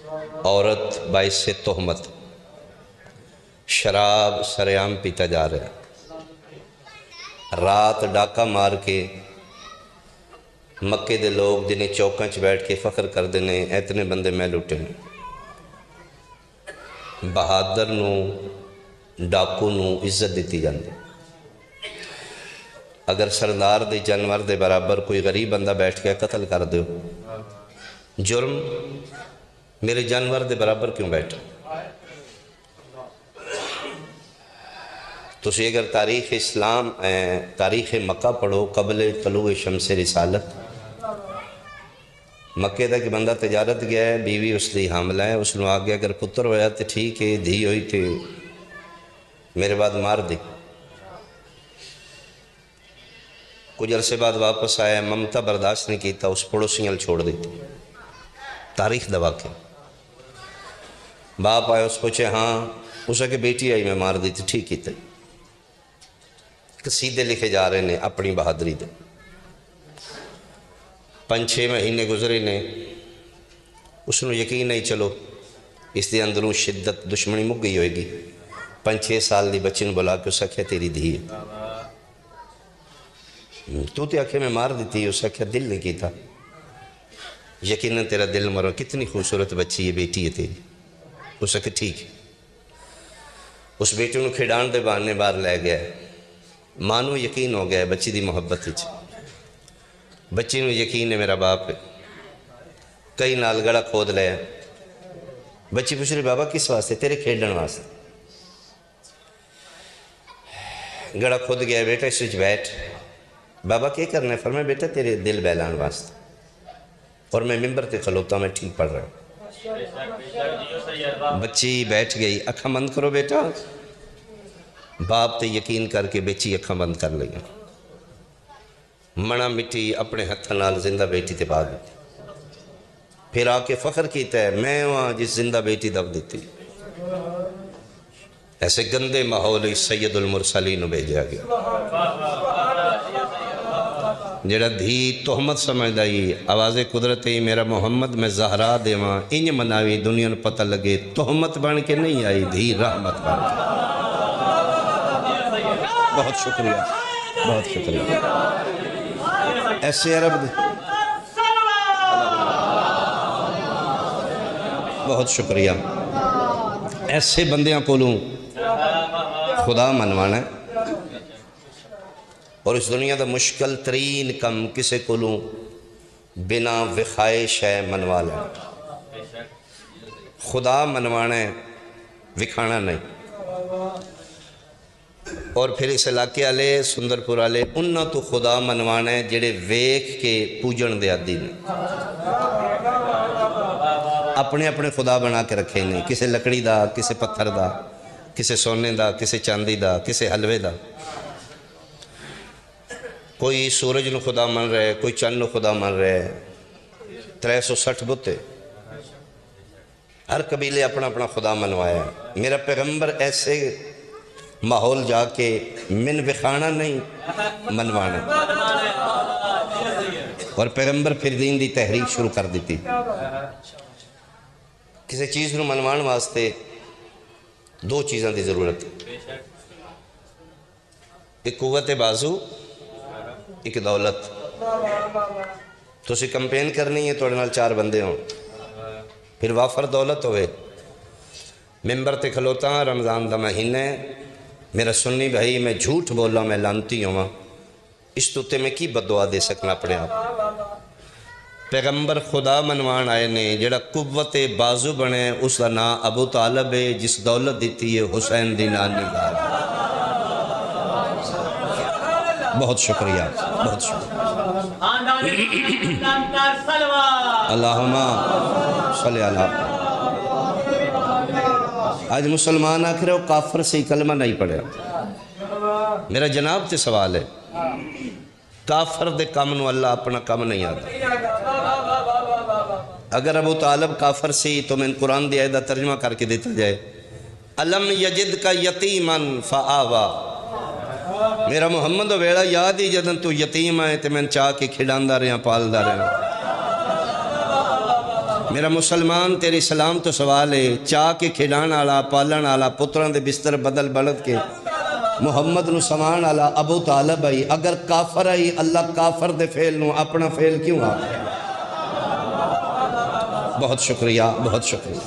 عورت باعث تہمت، شراب سریعام پیتا جا رہا ہے، رات ڈاکہ مار کے مکے دے لوگ جنہیں چوکاں چ بیٹھ کے فخر کر دینے اتنے بندے میں لٹے نے، بہادر نو ڈاکو نو عزت دیتی جاندی۔ اگر سردار دے جانور دے برابر کوئی غریب بندہ بیٹھ کے قتل کر دیو، جرم میرے جانور دے برابر کیوں بیٹھا؟ تو اگر تاریخ اسلام تاریخ مکہ پڑھو قبل طلوع شمس رسالت، مکے دا کہ بندہ تجارت گیا ہے، بیوی اس دی حاملہ ہے، اس نے آگے اگر پتر ہویا تو ٹھیک ہے، دھی ہوئی تھی میرے بعد مار دی۔ کچھ عرصے بعد واپس آیا، ممتا برداشت نہیں کیتا، اس پڑوسیاں چھوڑ دیتی، تاریخ دبا کے۔ باپ آیا، اس پوچھے ہاں، اسے کہ بیٹی آئی میں مار دی تھی، ٹھیک ہی تھی۔ قصیدے لکھے جا رہے نے اپنی بہادری دے۔ 5-6 مہینے گزرے نے، اس نے یقین نہیں چلو اس دے اندروں شدت دشمنی مک گئی ہوئے گی۔ 5-6 سال دی بچی نے بلا کے اسے کہا تیری دھی ہے، تو تے آنکھیں میں مار دیتی، اسے کہا دل نہیں کی تھا، یقیناً تیرا دل مرو، کتنی خوبصورت بچی ہے، بیٹی ہے تیری۔ اسے کہا ٹھیک ہے۔ اس بیٹی نے کھڑان دے بہانے باہر لے گیا، مانو یقین ہو گیا بچی دی محبت ہی، بچی نو یقین ہے میرا باپ ہے، کئی نال گڑا کھود لیا۔ بچی پوچھ رہی بابا کس واسطے؟ تیرے کھیڈن واسطے۔ گڑا کھود گیا، بیٹا اس وچ بیٹھ۔ بابا کیا کرنا ہے؟ فرمایا بیٹا تیرے دل بہلان واسطے، اور میں ممبر تے کھلوتا میں ٹھیک پڑھ رہا ہوں۔ بچی بیٹھ گئی، اکھاں بند کرو بیٹا۔ باپ تے یقین کر کے بچی اکھاں بند کر لئی، منا مٹی اپنے ہتھاں نال زندہ بیٹی تے پا دیتی، پھر آ کے فخر کیتا ہے میں وہاں جس زندہ بیٹی دب دیتی۔ ایسے گندے ماحول سید المرسلین بھیجا گیا، جڑا دھی تہمت سمجھدا ہی، آواز قدرت ہی میرا محمد میں زہرا دیواں انج مناوی دنیا نو پتہ لگے تہمت بن کے نہیں آئی، دھی رحمت بن کے۔ بہت شکریہ، بہت شکریہ۔ ایسے عرب دے بہت شکریہ، ایسے بندیاں کولوں خدا منوانا ہے، اور اس دنیا دا مشکل ترین کم کسے کولوں بنا وخائے شے منوا لینا۔ خدا منوانا ہے، وکھانا نہیں۔ اور پھر اس علاقے والے سندر پور والے انہاں تو خدا منوانا ہے جڑے ویکھ کے پوجن دے عادی نے، اپنے اپنے خدا بنا کے رکھے نے، کسے لکڑی دا، کسے پتھر دا، کسے سونے دا، کسے چاندی دا، کسے حلوے دا۔ کوئی سورج نو خدا من رہے، کوئی چند نو خدا من رہے، 360 بتے، ہر قبیلے اپنا اپنا خدا منوایا ہے۔ میرا پیغمبر ایسے ماحول جا کے من وکھانا نہیں منوانا، اور پیغمبر پھر دین دی تحریک شروع کر دیتی۔ کسی چیز نو منوان واسطے 2 چیزاں دی ضرورت ہے، ایک قوت بازو، ایک دولت۔ تو اسی کمپین کرنی ہے، توڑے نال 4 بندے ہوں، پھر وافر دولت ہوئے۔ ممبر تے کھلوتا ہاں، رمضان دا مہینہ ہے، میرا سنی بھائی میں جھوٹ بولا میں لانتی ہوں، اس توتے میں کی بدعا دے سکنا اپنے آپ۔ پیغمبر خدا منوان آئے نے، جڑا قوت بازو بنے، اس کا نام ابو طالب ہے، جس دولت دیتی ہے حسین دی نانی گار۔ بہت شکریہ، بہت شکریہ۔ اللہم صلی اللہ۔ آج مسلمان آکھ رہے ہو کافر سے کلمہ نہیں پڑھے، میرا جناب تے سوال ہے، کافر دے کام نو اللہ اپنا کام نہیں آتا۔ اگر ابو طالب کافر سی تو میں قرآن دی آیت ترجمہ کر کے دیتا جائے، الم یجد کا یتیمن فآوا، میرا محمد ویڑا یاد ہی جدن تو یتیم آئے تے میں چاہ کے کھڑاندہ رہے ہیں، پالدہ رہے ہیں۔ میرا مسلمان تیری سلام تو سوال ہے، چاہ کے کھڑان آلا پالن آلا پتران دے بستر بدل بلد کے محمد نو سمان آلا ابو طالب آئی، اگر کافر آئی اللہ کافر دے فیل نو اپنا فیل کیوں آتا؟ بہت شکریہ، بہت شکریہ۔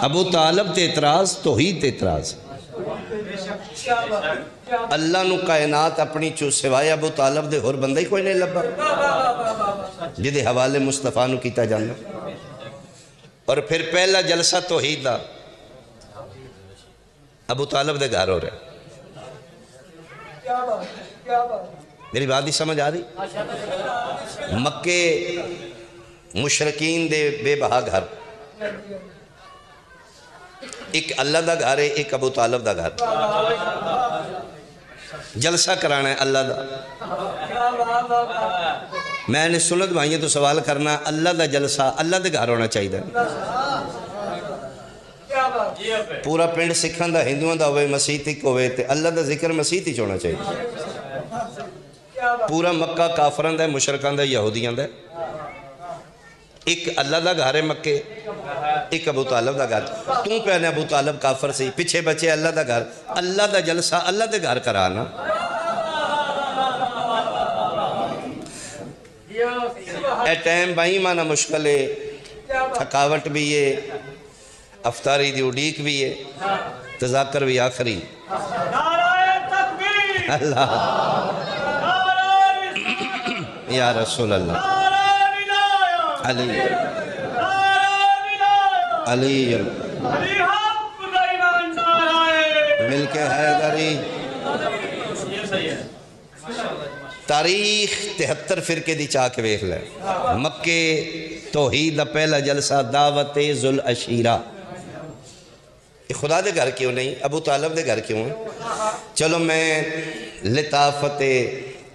ابو طالب تے اعتراض توحید تے اعتراض، اللہ نو کائنات اپنی چو سوائے ابو طالب دے ہور بندہ ہی کوئی نہیں لبا جدے حوالے مصطفیٰ نو کیتا جانا۔ اور پھر پہلا جلسہ توحید دا ابو طالب دے گھر ہو رہا ہے۔ میری بات ہی سمجھ آ رہی؟ مکے مشرکین دے بے بہا گھر، ایک اللہ دا گھر ہے، ایک ابو طالب دا گھر، جلسہ کرانا ہے اللہ دا۔ میں نے سنت بھائیوں تو سوال کرنا، اللہ دا جلسہ اللہ دے گھر ہونا چاہیے، پورا پنڈ سکھان دا ہندوان دا ہوئے مسیح تک ہوئے تے اللہ دا ذکر مسیح تک ہونا چاہیے۔ پورا مکہ کافران دا مشرکان دا یہودیان دا، ایک اللہ دا گھر ہے مکے، ایک ابو طالب دا گھر۔ تم پہنے ابو طالب کافر سی، پچھے بچے اللہ دا گھر، اللہ دا جلسہ اللہ دے گھر کرانا۔ اے ٹائم بائی مانا مشکل ہے، تھکاوٹ بھی ہے، افطاری دی اڈیک بھی ہے، تذاکر بھی آخری۔ اللہ یا رسول اللہ علی علی مل کے حیدری۔ تاریخ 73 فرقے دی چاہ کے ویکھ لے، مکے توحید دا پہلا جلسہ دعوت ذوالعشیرہ۔ خدا دے گھر کیوں نہیں، ابو طالب دے گھر کیوں ہیں؟ چلو میں لطافت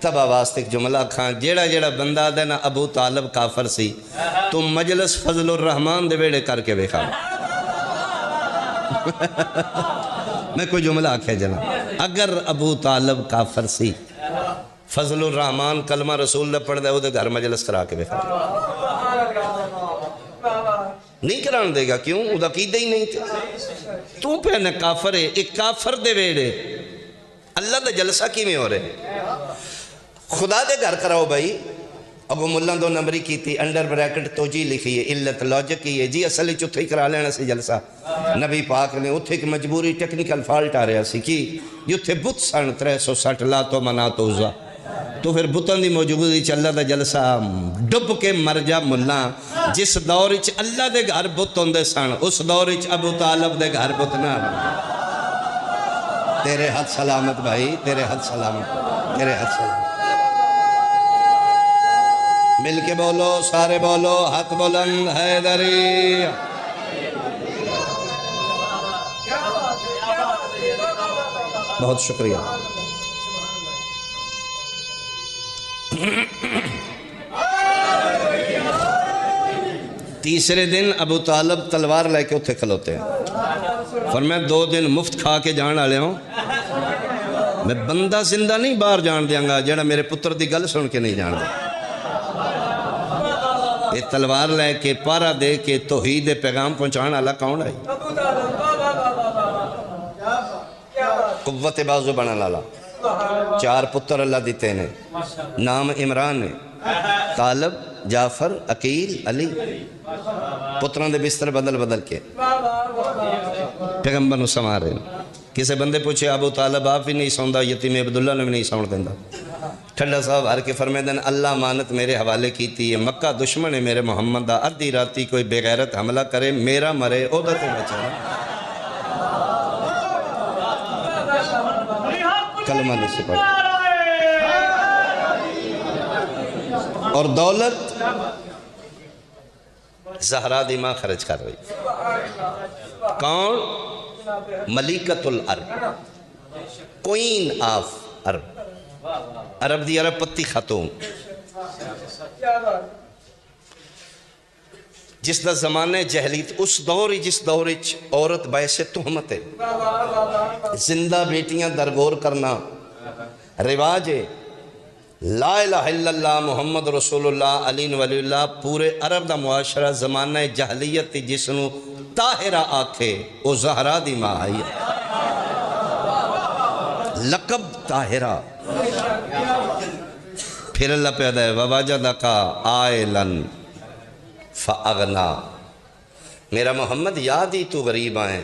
تبا واسطے جملہ کھان، جیڑا جیڑا بندہ دینا ابو طالب کافر سی، تم مجلس فضل الرحمن دے بیڑے کر کے بیکھا۔ میں کوئی جملہ آکھے جنا، اگر ابو طالب کافر سی، فضل الرحمن کلمہ رسول نے پڑھ دے وہ دے گھر مجلس کرا کے بیکھا نہیں کران دے گا، کیوں؟ وہ دا قیدہ ہی نہیں تھے۔ تو پہنے کافر ہے، ایک کافر دے بیڑے اللہ دا جلسہ کی میں ہو رہے؟ خدا دے گھر کراؤ بھائی۔ اگو ملان دو نمبری کی تھی، انڈر بریکٹ توجیہ لکھی ہے، علت لاجک کی ہے، جی اصلی چوتھے ہی کرا لینا سی جلسہ۔ نبی پاک نے اتھے ایک مجبوری ٹیکنیکل فالٹ آ رہا سی کی، یہ اتھے بت سن 360 لا تو منا تو عزا، تو پھر بتن دی موجودی چ اللہ دا جلسہ ڈب کے مر جا ملان۔ جس دور اچ اللہ دے گھر بت ہوندے سن، اس دور اچ ابو طالب دے گھر بت نہ۔ تیرے حد سلامت بھائی، تیرے حد سلامت، تیرے حد سلامت۔ مل کے بولو، سارے بولو، ہاتھ بلند حیدری۔ بہت شکریہ۔ تیسرے دن ابو طالب تلوار لے کے اتھے کھلوتے ہیں، فرمایا 2 دن مفت کھا کے جان آلے ہوں، میں بندہ زندہ نہیں باہر جان دیاں گا جڑا میرے پتر دی گل سن کے نہیں جان دے۔ یہ تلوار لے کے پارا دے کے توحید پیغام پہنچان اللہ کون آئی؟ قوت بازو بنا لالا، 4 پتر اللہ دیتے ہیں، نام عمران ہے، طالب، جعفر، عقیل، علی، پتران دے بستر بدل بدل کے پیغمبر نو سما رہے ہیں۔ کسے بندے پوچھے ابو طالب آپ ہی نہیں سوندا، یتیم عبداللہ نے بھی نہیں سون دیندہ، ٹھنڈا صاحب ہر کے فرمائے دن اللہ امانت میرے حوالے کی تھی، یہ مکہ دشمن ہے میرے محمد دا، ادھی راتی کوئی بے غیرت حملہ کرے میرا مرے او دا تو بچا کلمہ نہیں سے پڑھ۔ اور دولت زہرا دی ماں خرچ کر رہی، کون؟ ملیکت العرب، کوئین آف عرب، عرب دی عرب پتی خاتون، جس دا زمانے جہلیت، اس دوری جس دوری عورت باعث تہمت ہے، زندہ بیٹیاں درگور کرنا رواج ہے، لا الہ الا اللہ محمد رسول اللہ علی ولی اللہ پورے عرب دا معاشرہ زمانہ جہلیت جس نو طاہرہ آکھے او زہرا دی ماں آئی ہے، لقب طاہرہ۔ پھر اللہ پیدا ہے وَوَجَدَكَ عَائِلًا فَأَغْنَا، میرا محمد یاد ہی تو غریب آئیں،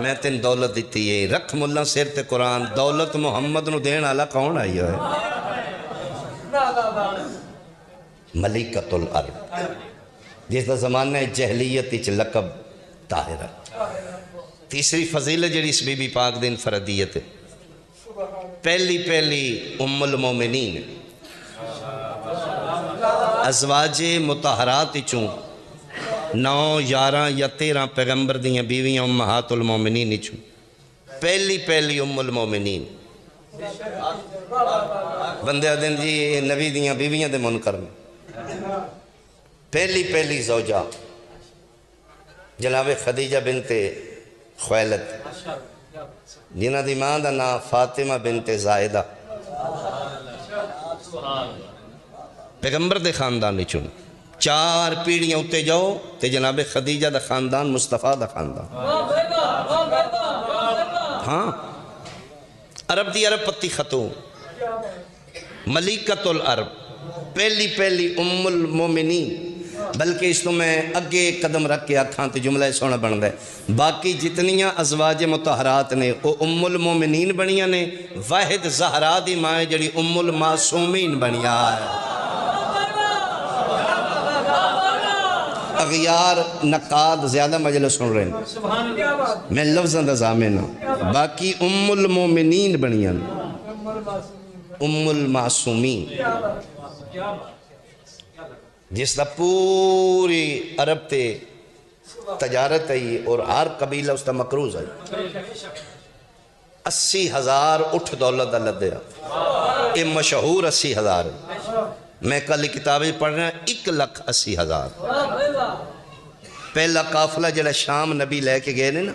میں تین دولت دیتی ہے۔ رکھ ملہ سیر تے قرآن، دولت محمد نو دین آلہ کون آئی ہے؟ ملکۃ الارض، جس دا زمانہ جہلیت اچ لقب طاہرہ۔ تیسری فضیلت جڑی اس بی بی پاک دین فردیت ہے، پہلی ام المومنین، ازواج مطہرات چوں 9 11 یا 13 پیغمبر دیاں بیویاں امہات المومنین چوں پہلی ام المومنین۔ بندے دن جی نبی دیاں بیویاں دے منکر میں پہلی زوجہ جناب خدیجہ بنت خویلد، جنہ دی ماں دا نام فاطمہ بنت زائدہ، پیغمبر دے خاندان چون 4 پیڑیاں اتے جاؤ تے جناب خدیجہ دا خاندان مصطفیٰ دا خاندان۔ ہاں عرب دی عرب پتی خاتون، ملکۃ العرب، پہلی ام المومنین۔ بلکہ اس تو میں اگے قدم رکھ کے آکھاں تے جملہ سونا بن دے، باقی جتنیاں ازواج مطہرات نے وہ ام المومنین بنیاں نے، واحد زہرا دی ماں جڑی ام المعصومین بنیا ہے۔ اغیار نقاد زیادہ مجلس سن رہے ہیں، میں لفظاں دا ضامن ہوں، باقی ام المومنین بنیاں ام المعصومین، جس دا پوری عرب تے تجارت ہے اور ہر قبیلہ اس دا مقروض ہے۔ 80,000 اٹھ دولت دا لدیا، یہ مشہور 80,000 ہے۔ میں کل کتابیں پڑھ رہا ہوں 1,80,000۔ پہلا قافلہ جڑا شام نبی لے کے گئے نا،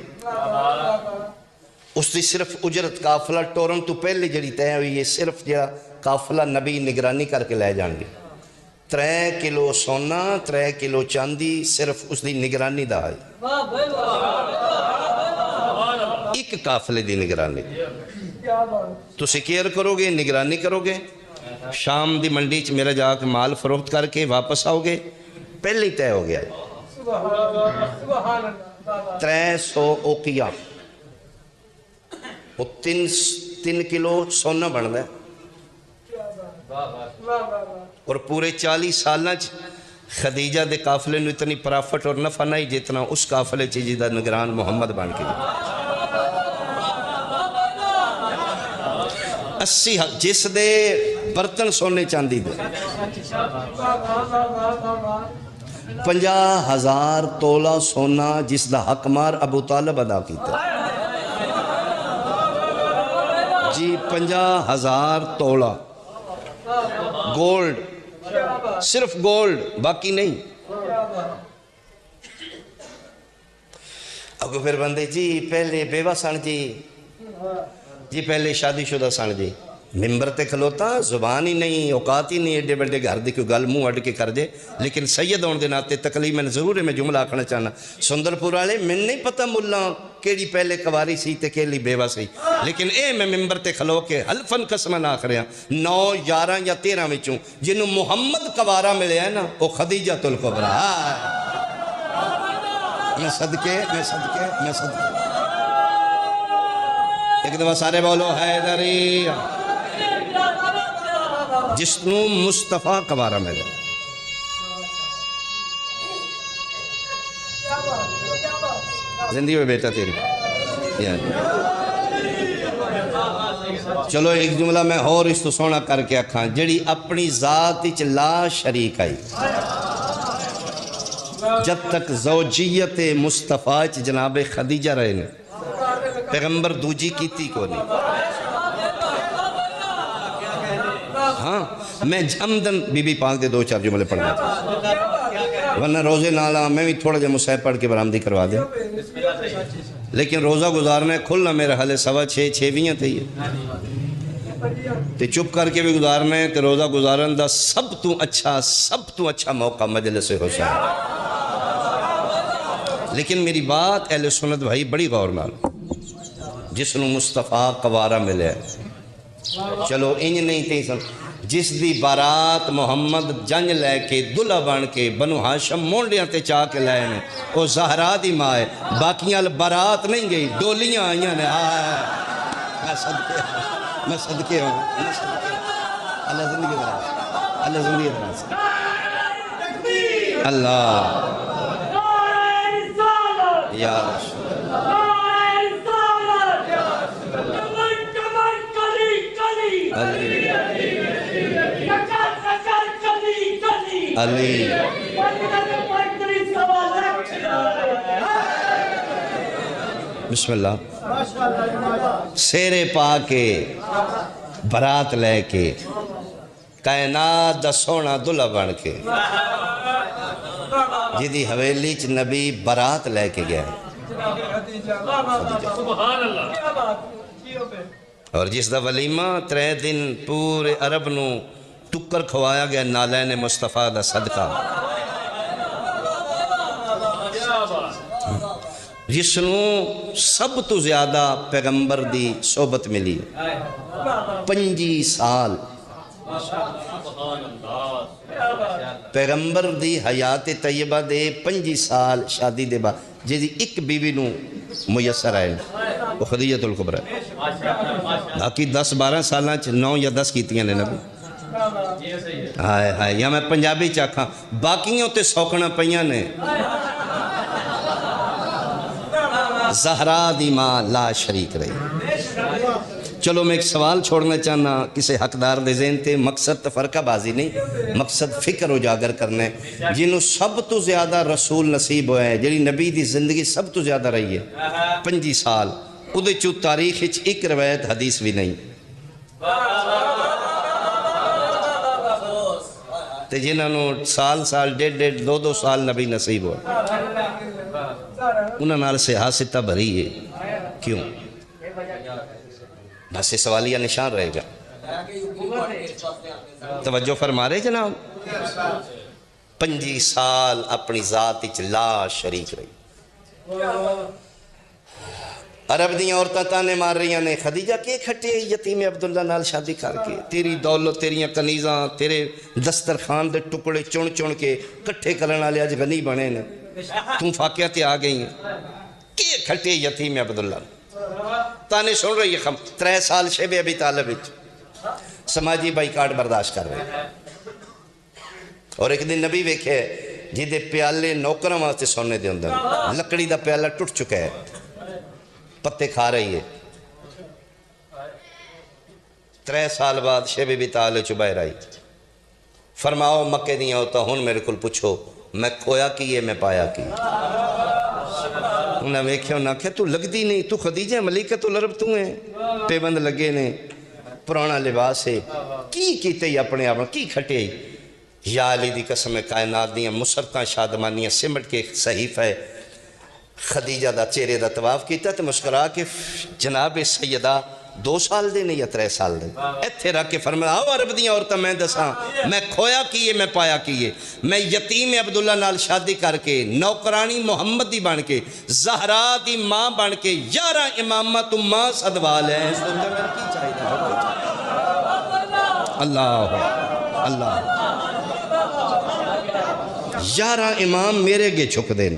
اس دی صرف اجرت قافلہ ٹورن تو پہلے جڑی طے ہوئی ہے، صرف جڑا قافلہ نبی نگرانی کر کے لے جان گے، 3 کلو سونا 3 کلو چاندی صرف اس دی نگرانی دا ہے، ایک قافلے دی نگرانی۔ تو سکیر کرو گے، نگرانی کرو گے، شام دی منڈی چ میرا جا کے مال فروخت کر کے واپس آؤ گے، پہلے ہی طے ہو گیا ہے۔ 300 اوقیہ وہ 3 کلو سونا بن ہے، اور پورے 40 سالہ خدیجہ دے قافلے نو اتنی پرافٹ اور نفع نہیں جتنا اس قافلے چیزی دا نگران محمد بن کے 80 جس دے برتن سونے چاندی دے 50,000 تولہ سونا جس دا حق مار ابو طالب ادا کیتا جی، 50,000 تولہ گولڈ، صرف گولڈ، باقی نہیں۔ اگو پھر بندے جی پہلے بیوہ سن جی پہلے شادی شدہ سن جی، ممبر تے کھلوتا زبان ہی نہیں، اوقات ہی نہیں ایڈے بڑے گھر دی کوئی گل منہ اڈ کے کر دے، لیکن سید ہون دے ناتے تکلیف میں ضرور ہے، میں جملہ آکھنا چاہنا سندر پور والے میں نہیں پتہ ملا کیڑی پہلے کواری سی تے کیڑی بیوہ سی، لیکن اے میں ممبر تے کھلو کے حلفن قسمن آکھ رہا 9 11 یا 13 وچوں جنہوں محمد کوارا ملے ہے نا وہ خدیجہ الکبریٰ۔ میں صدقے ایک دفعہ سارے بولو حیدری، جس نو مصطفیٰ کوارا ملے۔ زندگی میں بیٹا تیری چلو ایک جملہ میں اور اس تو سونا کر کے اکھاں، جڑی اپنی ذات اچ لا شریک آئی، جب تک زوجیت مصطفیٰ اچ جناب خدیجہ رہے نے پیغمبر دوجی کیتی کو نہیں۔ ہاں میں عمدن بی بی پاک دے 2-4 جملے پڑھنا تھا، ورنہ روزے نالا میں بھی تھوڑا جا مصحف پڑھ کے برآمدی کروا دیں، لیکن روزہ گزارنا ہے کھلنا میرا حل 6:15 6:20 تھے۔ تے چپ کر کے بھی گزارنا ہے تے روزہ گزارن دا سب تو اچھا موقع مجلس حسین. لیکن میری بات اہل سنت بھائی بڑی غور نال، جس نو مصطفیٰ قوارہ ملے، چلو انج نہیں تھی سن، جس دی بارات محمد جنج لے کے دلہ بن کے بنو ہاشم مونڈیاں تے چاہ کے لائے نے، وہ زہرا دی ماں ہے، باقیاں بارات نہیں گئی، ڈولیاں آئیاں نے. میں صدقے ہوں. اللہ زندگی دراز، اللہ زندگی دراز. اللہ یا رسول علی. بسم اللہ. سیرے پا کے برات لے کے کائنات دا سونا دلہ بن کے جدی حویلی چ نبی برات لے کے گیا، اور جس دا ولیمہ 3 دن پورے عرب نو ٹکر کھوایا گیا نالین مصطفیٰ دا صدقہ، جس نو سب تو زیادہ پیغمبر دی صحبت ملی. 25 سال پیغمبر دی حیات طیبہ دے 25 سال شادی دے بعد جیدی ایک بیوی نو میسر آئے وہ خدیجہ الکبریٰ. باقی 10-12 سالاں 9 یا 10 کیتیاں نے نبی. ہائے یا میں پنجابی چاکھاں باقیوں تے سوکھنا پہیاں نے. زہرا دی ماں لا شریک رہی. چلو میں ایک سوال چھوڑنا چاہنا کسے حقدار دے ذہن تے، مقصد فرقہ بازی نہیں، مقصد فکر اجاگر کرنے. جنہوں سب تو زیادہ رسول نصیب ہوئے ہیں، جنہی نبی دی زندگی سب تو زیادہ رہی ہے 25 سال، ادھے چو تاریخ ایک روایت حدیث بھی نہیں. تے جنہوں سال 1.5 2 سال نبی نصیب ہوئے، انہوں نال سے حاصتہ بھری ہے. کیوں؟ بس یہ سوالیہ نشان رہے گا. توجہ فرما رہے جناب. 25 سال اپنی ذات اچ لا شریک رہی. عرب دیاں عورتاں تانے مار رہی ہیں، خدیجہ کے کھٹے یتیم عبداللہ نال شادی کر کے، تیری دولت تیریاں کنیزاں تیرے دسترخوان دے ٹکڑے چن کے کٹھے کرنے والے اج غنی بنے نے، تم فاقیہ تے آ گئی ہیں. کے کھٹے یتیم عبداللہ تانے سن رہی ہے. 3 سال شیب ابی طالب سماجی بائیکاٹ برداشت کر رہے ہیں. اور ایک دن نبی ویکھے جیدے پیالے نوکروں واسطے سونے دے اندر، لکڑی دا پیالہ ٹوٹ چکا ہے، پتے کھا رہی ہے. 3 سال بعد شیب ابی طالب چ باہر آئی. فرماؤ مکے دیاں ہوتا ہن میرے کل پوچھو میں کھویا کی ہے میں پایا کی. انہیں ویکھیا انہیں کہا تو لگ دی نہیں، تو خدیجہ ملیکہ تو لرب تو ہیں، پیبند لگے نے، پرانا لباس ہے، کی کیتے ہی اپنے آپ کی کھٹے ہی. یا علی دی قسم کائنات دیاں مسرتاں شادمانیاں سمٹ کے صحیفہ ہے خدیجہ دا چہرے دا طواف کیتا تے مسکرا کے جناب سیدہ 2 سال دے نہیں یا 3 سال دے ایتھے رکھ کے فرمایا آؤ عرب دیاں عورتاں میں دساں میں کھویا کیے میں پایا کیے. میں یتیم عبداللہ نال شادی کر کے نوکرانی محمد دی بن کے زہرا دی ماں بن کے 11 امامت ماں صدوال ہے. اس دن میں کی چاہیے اللہ اللہ 11 امام میرے گے چھک دیں.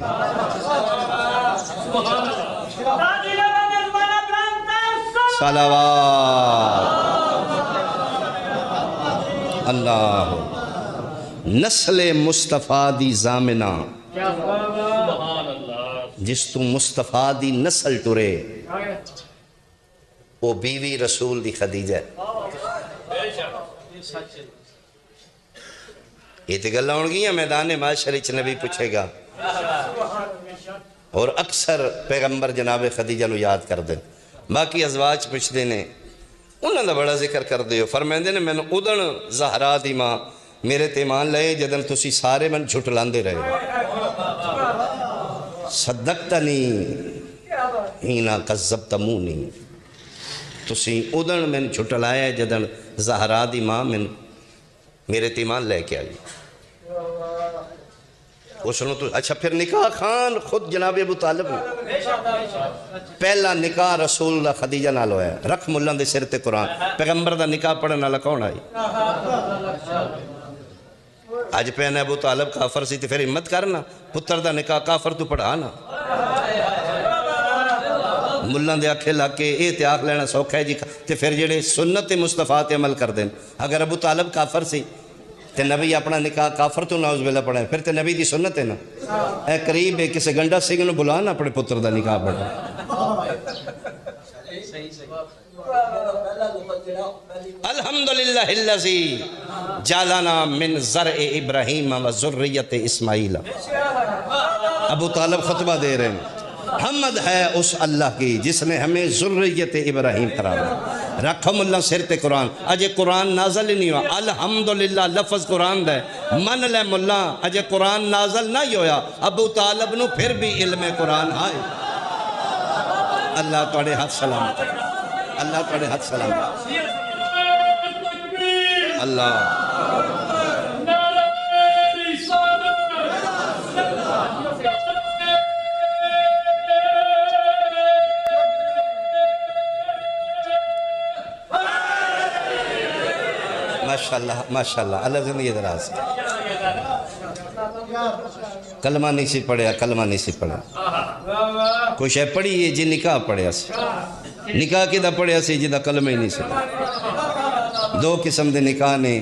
صلوات اللہ. نسل مصطفیٰ دی زامنہ جس تو مصطفیٰ دی نسل ٹرے وہ بیوی رسول دی خدیجہ. یہ تو گلہ ہونگی ہیں میدان معاشر اچھ نبی پوچھے گا اور اکثر پیغمبر جناب خدیجہ نو یاد کر دیں. باقی ازواج پوچھ دینے انہوں نے بڑا ذکر کر دیو. فرمائیں دینے میں نے ادن زہرا دی ماں میرے تیمان لئے جدن تسی سارے من جھٹلاندے رہے. صدقتنی ہینا کذبتمونی تسی ادن میں چھٹلایا جدن زہرا دی ماں میں میرے تیمان لے کے آئی اس نے تو اچھا پھر نکاح خان خود جناب ابو طالب نے پہلا نکاح رسول اللہ خدیجہ نال ہویا ہے رکھ ملان دے سر تے قرآن پیغمبر دا نکاح پڑھنے والا کون آئی آج پہنے ابو طالب کافر سی تے پھر ہمت کرنا پتر دا نکاح کافر تو پڑھانا ملان دے آکھے لاکے اے تے آکھ لینا سوکھا ہے جی تے پھر جڑے سنت مصطفیٰ تے عمل کر دیں اگر ابو طالب کافر سی تے نبی اپنا نکاح کافر تو نعوذ باللہ پڑھائے پھر تے نبی دی سنت ہے نا اے قریب ہے کسے گنڈا سنگھ نو بلانا اپنے پتر دا نکاح پڑھا الحمدللہ اللذی جعلنا من زرع ابراہیم و ذریت اسماعیل ابو طالب خطبہ دے رہے ہیں حمد ہے اس اللہ کی جس نے ہمیں ذریت ابراہیم قرار دیا رکھم اللہ سرت قرآن اجے قرآن نازل ہی نہیں ہوا الحمدللہ لفظ قرآن دے من لے ملا اجے قرآن نازل نہیں ہویا ابو طالب نو پھر بھی علم قرآن آئے اللہ توڑے ہاتھ سلام اللہ توڑے ہاتھ سلام اللہ ماشاءاللہ اللہ زندگی دراز کلمہ نہیں سی پڑھیا کلمہ نہیں سی پڑھیا کوئی شے پڑھی ہے جی نکاح پڑھیا سی نکاح کی دا پڑھیا سی جی دا کلمہ ہی نہیں سی پڑھیا دو قسم دے نکاح نے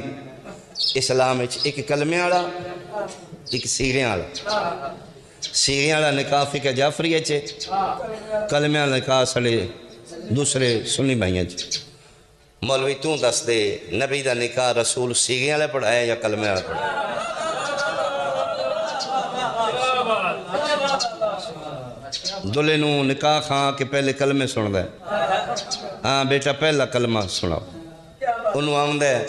اسلام ایک کلمے آڑا ایک سیغیں آڑا سیغیں آڑا نکاح فقہ جعفری ہے کلمے آڑا نکاح سڑے دوسرے سنی بھائیاں مولوی توں دس دے نبی دا نکاح رسول سیغیں والے پڑھایا یا کلمے والے پڑھایا دلے نو نکاح خان کے پہلے کلمے سن دے ہاں بیٹا پہلا کلمہ سناو انہوں آمد ہے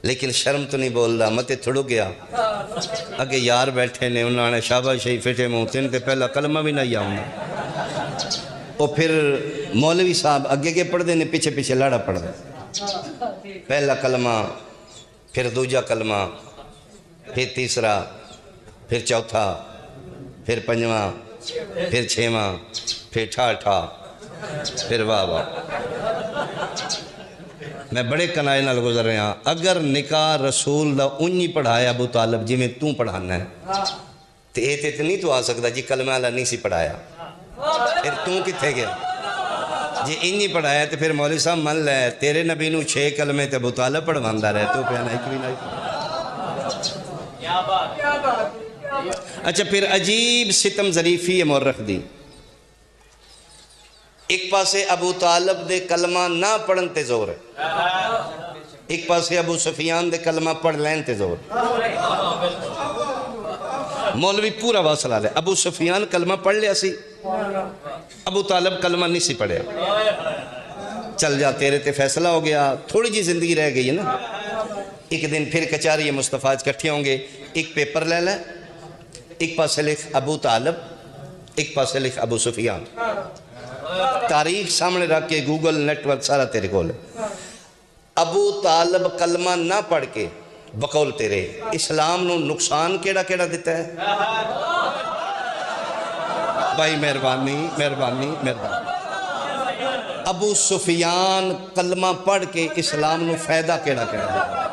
لیکن شرم تو نہیں بول رہا متے تھڑو گیا اگے یار بیٹھے نے انہوں نے شاباش شہی فٹے موتن تے پہلا کلمہ بھی نہیں آؤں اور پھر مولوی صاحب اگے کے پڑھ دے نے پیچھے پیچھے لڑا پڑھ دے پہلا کلمہ پھر دوجا کلمہ پھر تیسرا پھر چوتھا پھر پنجواں پھر چھواں پھر ٹھا پھر واہ واہ میں بڑے کنائے نال گزر رہے ہیں اگر نکاح رسول دا انہی پڑھایا ابو طالب جی میں توں پڑھانا ہے تو اے تے نہیں تو آ سکتا جی کلمہ اللہ نہیں سی پڑھایا پھر توں کتھے گیا جی انہی پڑھایا تو پھر مولوی صاحب من لے تیرے نبی نو 6 کلمے تے ابو طالب پڑھواندہ رہے تو پیانا ایک بھی نہیں اچھا پھر عجیب ستم ظریفی مورخ دی ایک پاسے ابو طالب دے کلمہ نہ پڑھن تے زور ہے ایک پاسے ابو سفیان دے کلمہ پڑھ لین تے زور مولوی پورا واصلہ لے ابو سفیان کلمہ پڑھ لیا سی ابو طالب کلمہ نہیں سی پڑھے چل جا تیرے تے فیصلہ ہو گیا تھوڑی جی زندگی رہ گئی ہے نا ایک دن پھر کچاری مصطفیٰ کٹھے ہوں گے ایک پیپر لے لے ایک پاسے لکھ ابو طالب ایک پاسے لکھ ابو سفیان تاریخ سامنے رکھ کے گوگل نیٹ ورک سارا تیرے کو لے ابو طالب کلمہ نہ پڑھ کے بقول تیرے اسلام نو نقصان کیڑا کیڑا دیتا ہے بھائی مہربانی ابو سفیان کلمہ پڑھ کے اسلام نو فائدہ کیڑا کیڑا دیتا ہے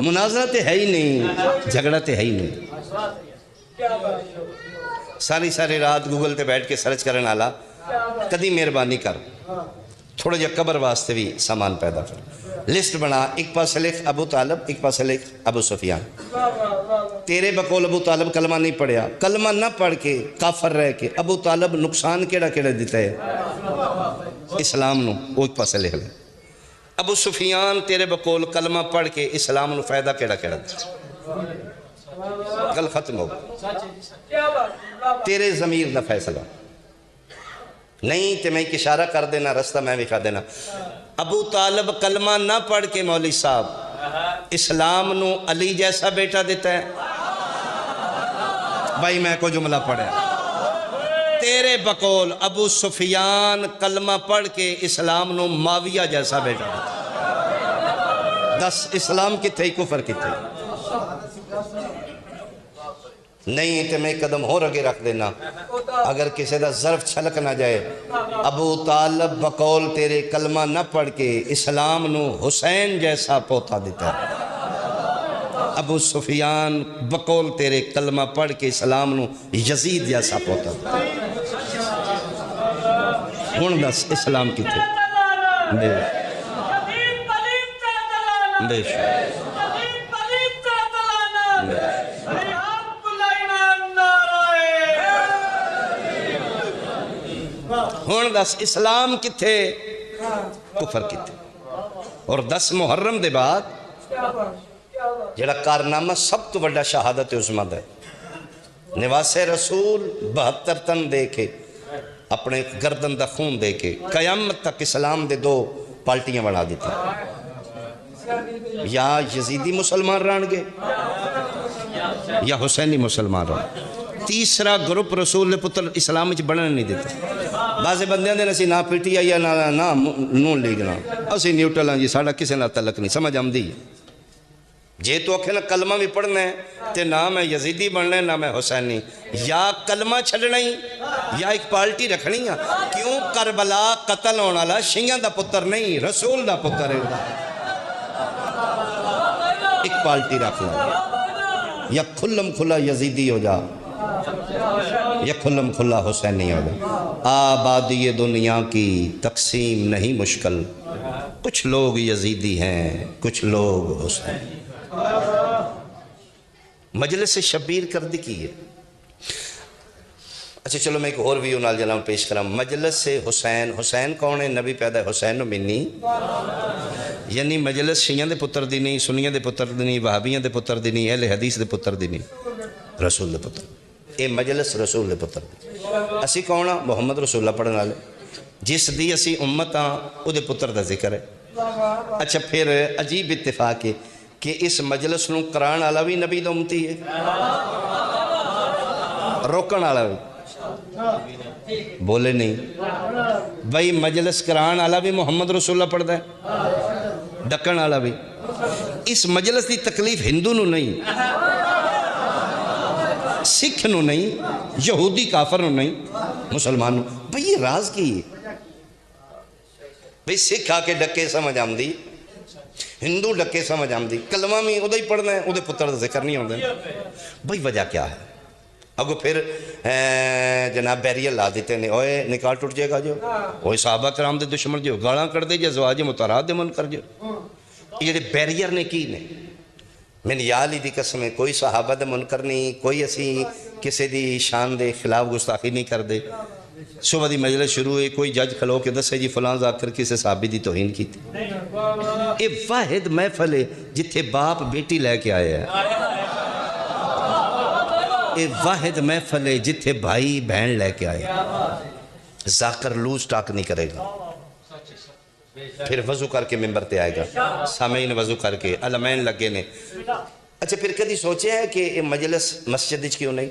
مناظرہ تے ہے ہی نہیں جھگڑا تے ہے ہی نہیں ساری رات گوگل تے بیٹھ کے سرچ کرنے والا کدی مہربانی کر تھوڑا جا قبر واسطے بھی سامان پیدا کر لسٹ بنا ایک پاسے لکھ ابو طالب ایک پاسے لکھ ابو سفیان تیرے بقول ابو طالب کلمہ نہیں پڑھیا کلمہ نہ پڑھ کے کافر رہ کے ابو طالب نقصان کیڑا کیڑا دیتا ہے اسلام نو وہ ایک پاسے لکھ لے ابو سفیان تیرے بقول کلمہ پڑھ کے اسلام نو فائدہ کیڑا کیڑا دیتا ہے گل ختم ہو تیرے ضمیر دا فیصلہ نہیں تے میں ایک اشارہ کر دینا رستہ میں دکھا دینا ابو طالب کلمہ نہ پڑھ کے مولوی صاحب اسلام نو علی جیسا بیٹا دیتا ہے بھائی میں کو جملہ پڑھا تے تیرے بقول ابو سفیان کلمہ پڑھ کے اسلام نو معاویہ جیسا بیٹا دیتا. دس اسلام کتھے کفر کتھے؟ نہیں تے میں قدم ہو رگے رکھ دینا. اگر کسی دا ظرف چھلک نہ جائے. ابو طالب بقول تیرے کلمہ نہ پڑھ کے اسلام نو حسین جیسا پوتا دیتا ہے. ابو سفیان بقول تیرے کلمہ پڑھ کے اسلام نو یزید جیسا پوتا دیتا ہے. ہون دس اسلام کی تھے بے شک ہون دس اسلام کی تھے کفر کی تھے. اور 10 محرم دے بعد جڑا کارنامہ سب تو بڑا شہادت عظمیٰ ہے. نواس رسول 72 تن دے کے اپنے گردن دا خون دے کے قیامت تک اسلام دے 2 پالٹیاں بنا دیتی. یا یزیدی مسلمان رہن گے یا حسینی مسلمان رہن. تیسرا گروپ رسول نے پتر اسلام وچ بڑھنے نہیں دیتے. بعض بندیاں دے نسی نہ پی ٹی آئی یا نہ نون لیگ نہ اسی نیوٹرل ہیں جی ساڑا کسے نہ تعلق نہیں. سمجھ آمدی ہے جے تو اکھے نہ کلمہ بھی پڑھنا ہے تے نہ میں یزیدی بننا ہے نہ میں حسینی. یا کلمہ چھڑنا ہی یا ایک پالٹی رکھنی ہے. کیوں کربلا قتل ہونا لا شیعہ دا پتر نہیں رسول دا پتر ہے. ایک پالٹی رکھ لیں. یا کھلم کھلا یزیدی ہو جا یا کھلم کھلا حسینی ہو جا. آبادی دنیا کی تقسیم نہیں مشکل. کچھ لوگ یزیدی ہیں کچھ لوگ حسینی. مجلس شبیر کر دی کی ہے. اچھا چلو میں ایک اور ویو نال جناب پیش کرام. مجلس حسین. حسین کون ہے؟ نبی پیدا ہے حسین نو منی. یعنی مجلس شیعہ دے پتر دی نہیں سنیہ دے پتر دی نہیں وہابیاں دے پتر دی نہیں اہل حدیث دے پتر دی نہیں رسول دے پتر. اے مجلس رسول دے پتر دی. اسی کون ہاں؟ محمد رسول اللہ پڑھنے والے جس دی اسی امت ہاں او دے پتر دا ذکر ہے. اچھا پھر عجیب اتفاق ہے کہ اس مجلس نو قرآن والا بھی نبی دا امتی ہے روکن والا بھی بولے نہیں بھائی. مجلس قرآن والا بھی محمد رسول اللہ پڑھتا ہے ڈکن والا بھی. اس مجلس دی تکلیف ہندو نو نہیں سکھ نو نہیں یہودی کافر نو نہیں مسلمان نو. بھائی یہ راز کی ہے؟ بھائی سکھ آ کے ڈکے سمجھ آمدی ہندو ڈکے سمجھ آمدی کلمہ میں ادھا ہی پڑھنا ہے ادھے پتر ذکر نہیں ہوندے. بھائی وجہ کیا ہے؟ اگو پھر جناب بیریئر لا دیتے ہیں اوے نکاح ٹوٹ جائے گا جو اوے صحابہ کرام دے دشمن جو گاڑاں کر دے جو زواج مطارات دے من کر جو. یہ بیریئر نے کی نے میں نے یا لی دی قسم ہے کوئی صحابہ دے منکر نہیں کوئی اسی کسی دی شان دے خلاف گستاخی نہیں کر دے. صبح دی مجلس شروع ہوئی کوئی جج کھلو کے دسے جی فلان ذاکر کسی صحابی دی توہین کی تھی. اے واحد محفل ہے جتھے باپ بیٹی لے کے آئے ہیں. اے واحد محفل ہے جتھے بھائی بہن لے کے آئے. ذاکر لوز ٹاک نہیں کرے گا. پھر وضو کر کے ممبر تے آئے گا. سامعین وضو کر کے علمین لگے نے. اچھا پھر کدی سوچے ہے کہ یہ مجلس مسجد کیوں نہیں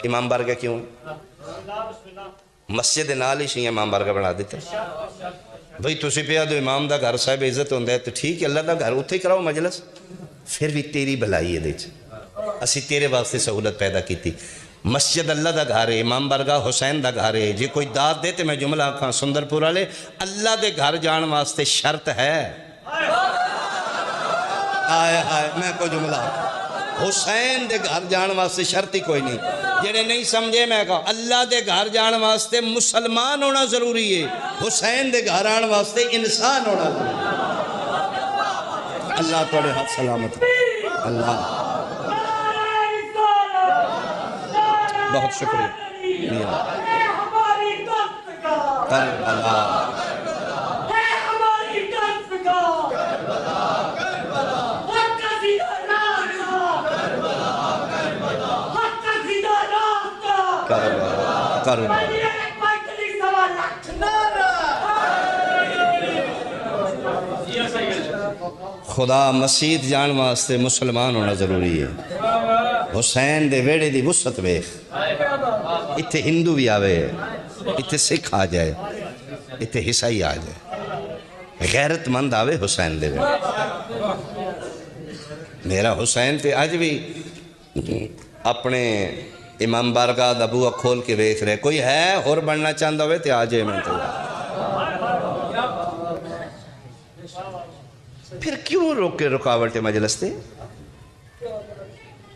امام بارگاہ کیوں مسجد نال ہی شیعہ امام بارگاہ بنا دیتے. بھئی تسی پہ دو امام دا گھر صاحب عزت ہوندہ ہے تو ٹھیک ہے اللہ دا گھر اتھے کراؤ مجلس. پھر بھی تیری بھلائی ہے دیچ اسی تیرے واسطے سہولت پیدا کی تھی. مسجد اللہ دا گھر ہے امام بارگاہ حسین دا گھر ہے. جی کوئی داد دیتے میں جملہ آنکھاں سندر پورا لے اللہ دے گھر جان واسطے شرط ہے. آئے آئے میں کوئی جملہ حسین دے گھر جان واسطے شرط ہی کوئی نہیں. جنہیں نہیں سمجھے میں کہا اللہ دے گھر جان واسطے مسلمان ہونا ضروری ہے. حسین دے گھر آن واسطے انسان ہونا ضروری ہے. اللہ توڑے ہاتھ سلامت اللہ بہت شکریہ. کربلا خدا مسجد جان واسطے مسلمان ہونا ضروری ہے. حسین دے ویڑے دی وسعت ویکھ اتھے ہندو بھی آوے، اتھے سکھ آ جائے، اتھے عیسائی آ جائے، غیرت مند آوے حسین دے میں. میرا حسین تے آج بھی اپنے امام بارگاہ دا بوہا کھول کے ویکھ رہے، کوئی ہے اور بننا چاہتا ہوئے تے آ جائے میں تو. پھر کیوں روکے رکاوٹ مجلس تے؟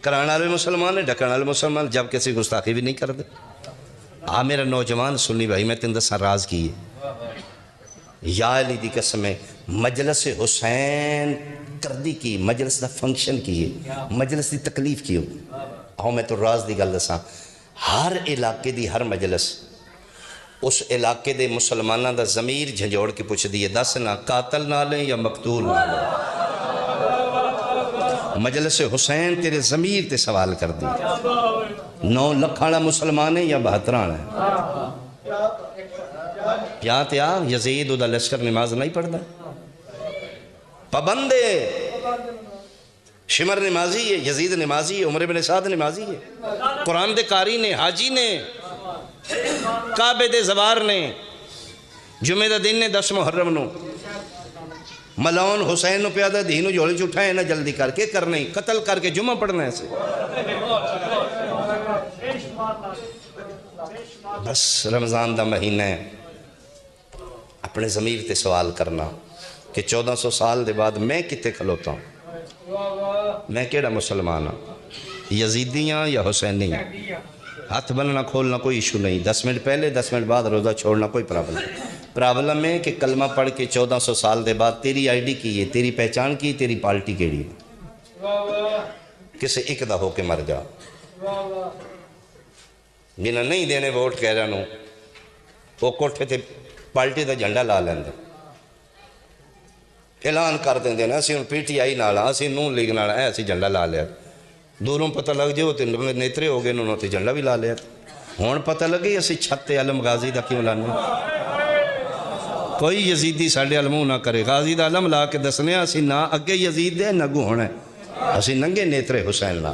کرانا والے مسلمان ہے، ڈکانا والے مسلمان، جب کسی گستاخی بھی نہیں کر دے. میرا نوجوان سنی بھائی، میں تین دساں راز کی ہے، یا علی دی قسم ہے، مجلس حسین کردی کی، مجلس دا فنکشن کی ہے، مجلس دی تکلیف کی ہو. میں تو راز دی گل دساں، ہر علاقے دی ہر مجلس اس علاقے دے مسلمانہ دا ضمیر جھنجوڑ کے پوچھ دیئے، دس نہ قاتل نہ لیں یا مقتول نہ لیں. مجلس حسین تیرے ضمیر تے سوال کر دی، 9 لکھانا مسلمان ہیں یا 72 ہیں. کیا تیا یزید دا لشکر نماز نہیں پڑھتا، پابندے شمر نمازی ہے، یزید نمازی ہے، عمر بن سعد نمازی ہے، قرآن دے قاری نے، حاجی نے، کعبے دے زوار نے، جمعہ دا دن نے 10 محرم نو ملون حسین نو پیادہ دینو جوڑی چھٹائے نا جلدی کر کے کرنے، قتل کر کے جمعہ پڑھنا ہے سے. بس رمضان دا مہینہ ہے، اپنے ضمیر تے سوال کرنا کہ 1400 سال دے بعد میں کتے کھلوتا ہوں، میں کیڑا مسلمان ہوں، یزیدیاں یا حسینیاں. ہاتھ بننا کھولنا کوئی ایشو نہیں، 10 منٹ پہلے 10 منٹ بعد روزہ چھوڑنا کوئی پرابلم نہیں. پرابلم ہے کہ کلمہ پڑھ کے 1400 سال دے بعد تیری آئی ڈی کی ہے، تیری پہچان کی، تیری پارٹی کیڑی ہے، کسے ایک دا ہو کے مر جا. جنہاں نہیں دینے ووٹ کہہ رہا نو وہ کوٹھے تھے پارٹی دا جھنڈا لا لیں دے، اعلان کر دیں دینا اسی ان پی ٹی آئی نالا، اسی نون لیگ نالا، ایسی جھنڈا لا لیا. دوروں پتہ لگ جو تے نیترے ہو گئے انہوں تے جھنڈا بھی لا لیا. ہون پتہ لگی اسی چھتے علم غازی دا کیوں لانے، کوئی یزیدی ساڑھے علموں نہ کرے، غازی دا علم لا کے دسنے اسی نہ اگے یزید دے نگو ہونے، اسی ننگے نیترے حسین لا.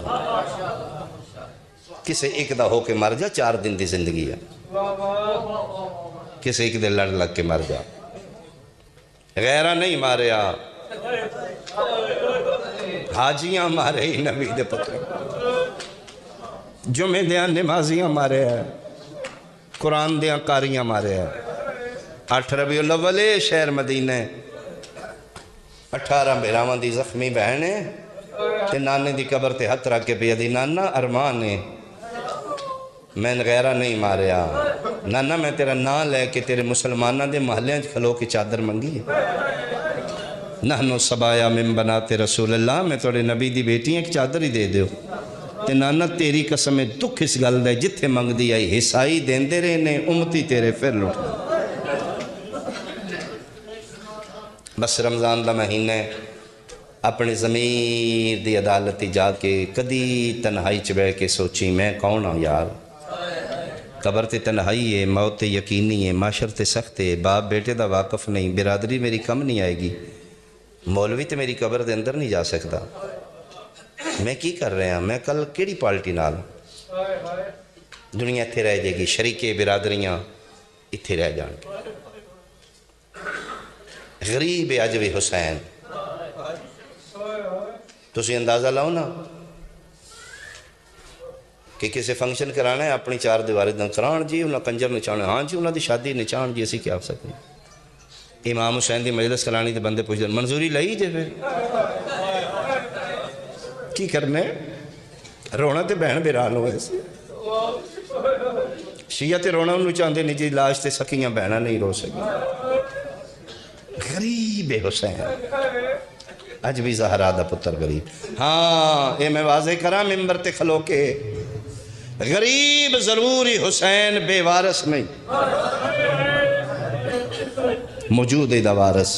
کسے ایک دا ہو کے مر جا، 4 دن دی زندگی ہے، کسے ایک دے لڑ لگ کے مر جا. غیرہ نہیں ماریا، حاجیاں مارے ہی نبی دے پتر، جمعہ دیاں نمازیاں مارے ہیں، قرآن دیاں قاریاں مارے ہیں. 8 ربیع الاول شہر مدینہ 18 بہراواں دی زخمی بہنے تے نانے دی قبر تے ہتھ رکھ کے پیا دی، نانا ارمان ہے میں غیرہ نہیں ماریا، نانا میں تیرا نام لے کے تیرے مسلمانہ دے محلیاں کھلو کی چادر منگی. نحنو سبایا من بنات رسول اللہ، میں توڑے نبی دی بیٹی ایک چادر ہی دے دیو. تے نانا تیری قسم دکھ اس گل دے جتھے منگ دی آئی حسائی دین دے رہنے امتی تیرے پھر لٹ. بس رمضان دا مہینہ اپنے ضمیر دی عدالتی جا کے کدی تنہائی چبے کے سوچی میں کون ہوں یار. قبر تے تنہائی ہے، موت یقینی ہے، معاشر تے سخت ہے، باپ بیٹے دا واقف نہیں، برادری میری کم نہیں آئے گی، مولوی تے میری قبر دے اندر نہیں جا سکتا. میں کی کر رہے ہیں، میں کل کیڑی پارٹی نال، دنیا اتھے رہ جائے گی، شریکے برادریاں اتھے رہ جان. غریب عجوی حسین تسی اندازہ لاؤ نا کہ کسی فنکشن کرانا ہے اپنی 4 دیواری دن کران جی انہاں کنجر نچانے، ہاں جی انہاں دی شادی نچان جی اسی کیا آپ سکتے ہیں. امام حسین دی مجلس کرانی تے بندے پوچھ دیں منظوری لئی جے پھر کی کرنے، رونا تے بہن بیران ہوئے سے شیعہ تے رونا انہوں چاہتے نہیں جی لاش تے سکیاں بہنہ نہیں رو سکی. غریب حسین اج بھی زہرا دا پتر غریب. ہاں اے میں واضح کرا ممبر تے کھلو کے غریب ضروری حسین بے وارث نہیں، موجود ہے دا وارث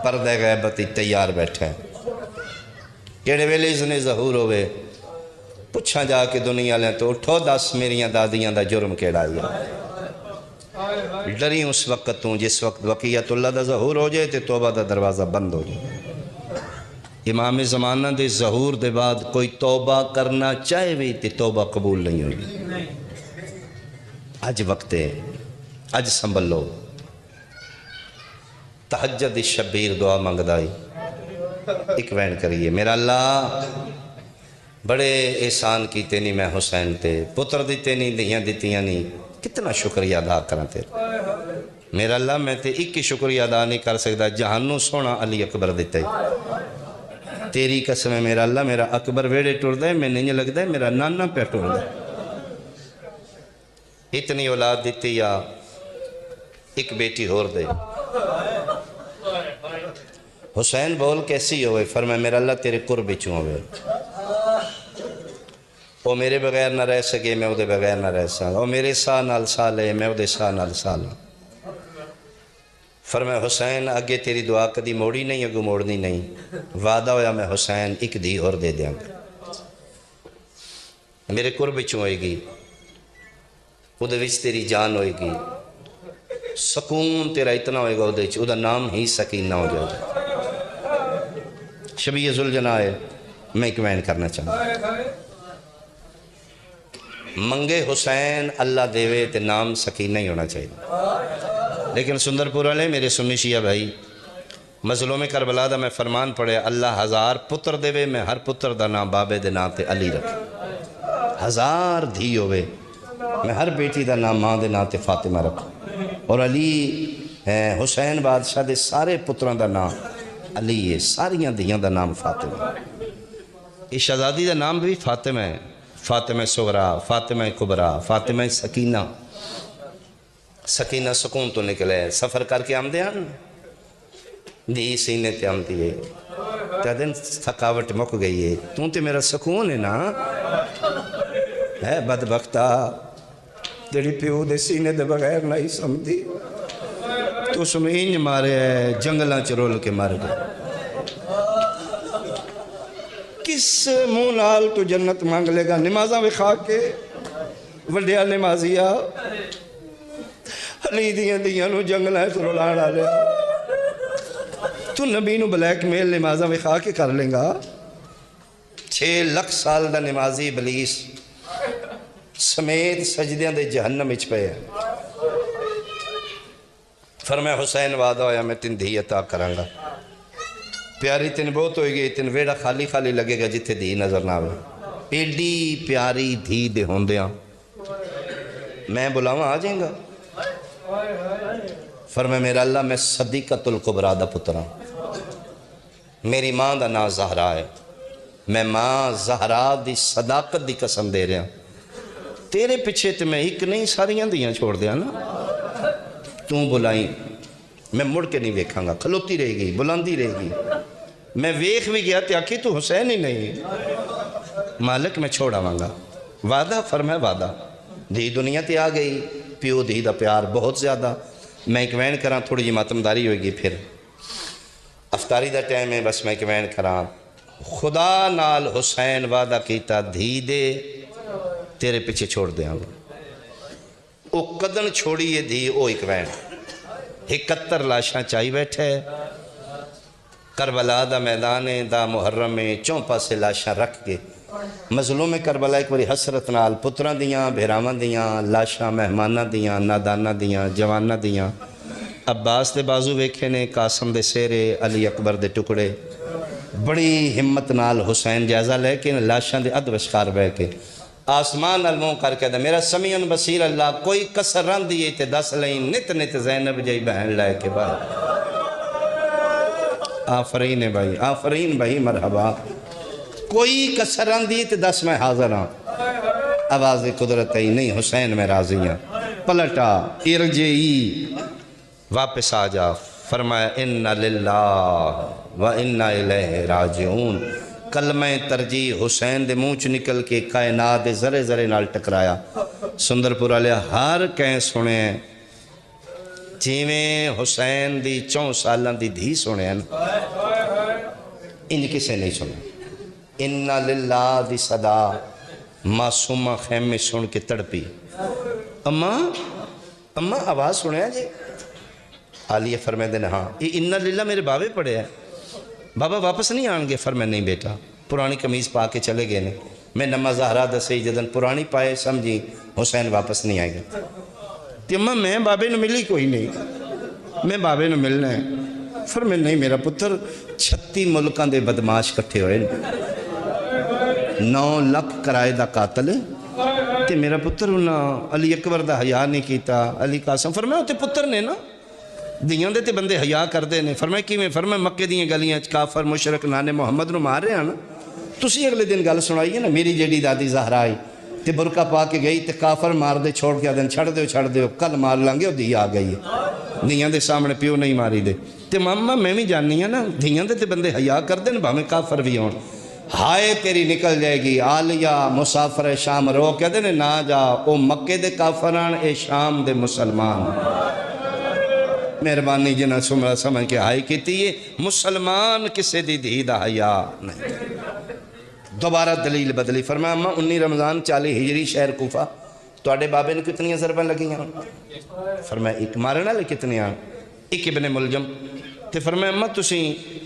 پردہ غیبت تیار بیٹھے. کیڑے ویلے ازنے ظہور ہوئے پچھا جا کے دنیا لیں تو اٹھو 10 میریاں دادیاں دا جرم کیڑا ہے. ڈری اس وقت ہوں جس وقت وقیت اللہ دا ظہور ہو جائے تے توبہ دا دروازہ بند ہو جائے. امام زمانہ دے ظہور دے بعد کوئی توبہ کرنا چاہے بھی تے توبہ قبول نہیں ہوگی. اج وقت ہے، اج سنبھل لو۔ تہجد دی شبیر دعا منگدائی ایک وین کریے، میرا اللہ بڑے احسان کیتے نہیں میں حسین تے، پتر دیتے نہیں، دہیاں دیتیاں نہیں، کتنا شکریہ ادا کرنا تیرے۔ میرا اللہ میں تے ایک ہی شکریہ ادا نہیں کر سکتا، جہانوں سونا علی اکبر دیتا ہے۔ تیری قسم ہے میرا اللہ، میرا اکبر ویڑے ٹور دے، میں نہیں لگتا ہے میرا نانا پہ ٹور دے۔ اتنی اولاد دیتی یا ایک بیٹی ہور دے۔ حسین بول کیسی ہوئے؟ فرمائے میرا اللہ تیرے قرب چوں ہوئے، وہ میرے بغیر نہ رہ سکے، میں وہ دے بغیر نہ رہ سکا، وہ میرے ساہ نال ساہ لے، میں وہ دے ساہ نال ساہ لے۔ فرمائے حسین اگے تیری دعا کدی موڑی نہیں، اگو موڑنی نہیں، وعدہ ہویا میں حسین ایک دھی اور دے دیاں گا، میرے قرب چوں ہوئے گی، وہ دے وچ تیری جان ہوئے گی، سکون تیرا اتنا ہوئے گا، وہ دے دا نام ہی سکینہ ہو جائے گا۔ شبیہ ذوالجناح ہے، میں ایک وین کرنا چاہتا منگے حسین اللہ دیوے تے نام سکینہ ہی ہونا چاہیے۔ لیکن سندر پورا لے میرے سنی شیعہ بھائی، مظلوم کربلا دا میں فرمان پڑھے، اللہ ہزار پتر دیوے میں ہر پتر دا نام بابے دے نام تے علی رکھے، ہزار دھی ہوئے میں ہر بیٹی دا نام ماں دے نام تے فاطمہ رکھوں، اور علی حسین بادشاہ دے سارے پتران دا نام علی ہے، ساریاں دیاں دا نام فاطمہ۔ اس شہزادی دا نام بھی فاطمہ ہے، فاطمہ صغرا، فاطمہ کبرا، فاطمہ سکینہ۔ سکینہ سکون تو نکلے، سفر کر کے آمدے ہیں دی سینے تے آمدی ہے، تیدن تھکاوٹ مک گئی ہے، تو تے میرا سکون ہے نا، ہے بدبختہ تیری پیو دے سینے دے بغیر نہیں سمدھی، تو سمینج مارے جنگلاں چرول کے مار گئے، کس منہ نال تو جنت مانگ لے گا؟ نمازاں وکھا کے وڈیا نمازیا علی دیاں دیاں نو جنگلاں چرولان لیا، تو نبی نو بلیک میل نمازاں وکھا کے کر لیں گا؟ 6 لکھ سال دا نمازی ابلیس سمیت سجدیاں دے جہنم اچ پہ ہے۔ فرمائے حسین وعدہ ہویا میں تین دھی عطا کروں گا، پیاری تین بہت ہوئے گی، تین ویڑا خالی خالی لگے گا جتھے دھی نظر نہ آوے، ایڈی پیاری دھی دے ہوندیاں میں بلاواں آ جائیں گا۔ فرمائے میرا اللہ میں صدیقۃ الکبریٰ دا پترا، میری ماں دا نام زہرا ہے، میں ماں زہرا دی صداقت دی قسم دے رہا، تیرے پیچھے تے میں ایک نہیں ساریاں دیاں چھوڑ دیا نا، تو بلائیں میں مڑ کے نہیں ویکھاں گا، کھلوتی رہے گی، بلاندی رہے گی، میں ویکھ بھی گیا تے آکھی تو حسین ہی نہیں، مالک میں چھوڑا مانگا، وعدہ فرمائے وعدہ، دھی دنیا تے آ گئی، پیو دھی دا پیار بہت زیادہ، میں ایک وین کراں تھوڑی جی ماتمداری ہوئے گی، پھر افطاری دا ٹائم ہے، بس میں ایک وین کراں، خدا نال حسین وعدہ کیتا دھی دے تیرے پیچھے چھوڑ دے آنگا، او قدن چھوڑی یہ دھی او ایک وین 71 لاشاں چاہی بیٹھے، کربلا دا میدان دا محرم میں 4 پاسے لاشاں رکھ کے، مظلوم کربلا ایک بڑی حسرت نال پتران دیاں، بھیرامان دیاں، لاشاں مہمانہ دیاں، نادانہ دیاں، جوانہ دیاں، عباس دے بازو ویکھے نے، قاسم دے سیرے، علی اکبر دے ٹکڑے، بڑی ہمت نال حسین جائزہ لے کے لاشاں دے ادوشکار بے کے آسمان الموں کر کے دے میرا سمیعن بصیر اللہ کوئی کسر رن دیئے تے 10 لائیں نت نت زینب جائی بہن لائے کے بھائی، آفرین بھائی، آفرین بھائی، مرحبا، کوئی کسر رن دیئے تے 10 میں حاضر ہاں، آواز قدرت ہی نہیں، حسین میں راضی ہیں، پلٹا ارجعی واپس آ جا، فرمایا اِنَّ لِلَّهِ وَإِنَّ إِلَيْهِ راجعون، کلمہ ترجیح حسین دے منہ چ نکل کے کائنات دے ذرے ذرے نال ٹکرایا، سندر پورا لیا ہر کہیں سنے جیویں حسین دی 4 سالان دی دھی سنے انج کسے نہیں سنے، اِنَّ لِلَّهِ دی صدا معصومہ خیم میں سن کے تڑپی، اماں آواز سنے جی، عالیہ فرمائے دینا ہاں یہ اِنَّ لِلَّهِ میرے بابے پڑھے ہیں، بابا واپس نہیں آن گے؟ فرمائے نہیں بیٹا، پرانی قمیض پا کے چلے گئے نے، میں نماز زہرا دسے جدن پرانی پائے سمجھی حسین واپس نہیں آئے گا، تے اماں میں بابے نو ملی کوئی نہیں، میں بابے نو ملنا ہے۔ فرمایا نہیں میرا پتر 36 ملکاں دے بدماش کٹھے ہوئے 9 لاکھ کرائے دا قاتل تے میرا پتر انہاں علی اکبر دا حیا نہیں کیتا، علی قاسم۔ فرمایا تے پتر نے نا دیاں دے تے بندے حیا کردے نے۔ فرمایا کیویں؟ فرمایا مکے دیاں گلیاں کافر مشرک نانے محمد نو مار رہے ہیں نا، تسی اگلے دن گل سنائیے نا میری جیڑی دادی زہرا آئی تے برقع پا کے گئی تے کافر مار دے چھوڑ کے دن چھڑ دیو کل مار لانگے وہ دی آ گئی ہے، دیاں دے سامنے پیو نہیں ماری دے۔ تے ماما میں بھی جاننی ہیں نا دیاں دے تے بندے حیا کردے نے بھاویں کافر بھی ہون، ہائے تیری نکل جائے گی عالیہ مسافر شام رو کہتے نے نہ جا، او مکے دے کافران اے شام دے مسلمان۔ مہربانی جنہ سمرہ سمجھ کے ہائی کیتی ہے مسلمان کسے دی دی دا حیا نہیں۔ دوبارہ دلیل بدلی۔ فرمایا اماں 19 رمضان 40 ہجری شہر کوفہ توڑے بابے نے کتنی ضربیں لگی ہیں؟ فرمایا ایک مارنا لے کتنی ہیں؟ ایک ابن ملجم۔ تے فرمایا اماں تسی